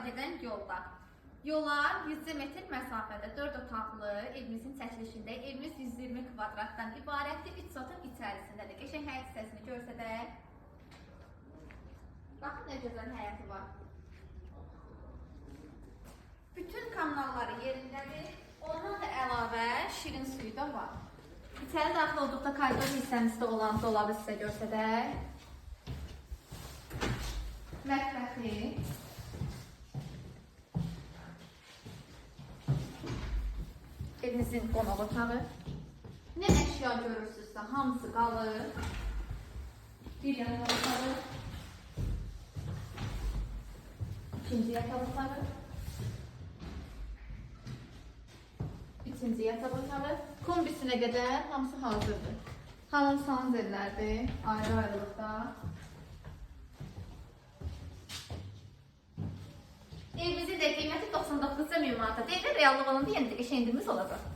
gedən yolda. Yola 100 metr məsafədə 4 otaqlı evimizin çəkilişində evimiz 120 kvadratdan ibarətli 3 otaq içərisindədir. Qəşəng həyət hissəsini görsədək. Baxın nə gözəl həyəti var. Bütün kanalları yerindədir. Ondan da əlavə şirin suyu da var. İçəri daxil olduqda koridor hissəmizdə olan dolabı sizə görsədək. Mətbəxi. Evinizin qonaq otağı. Nə əşya görürsünüzsə hamısı qalır. Bir yataq otağı. İkinci yataq otağı. Üçüncü yataq otağı. Kombisinə qədər hamısı hazırdır. Hamam sanzerlərdir, ayrı-ayrılıqda. Evimizin də qiyməti 99 min manata deyil, reallıq olanda yenə də qəşəngimiz olacaq.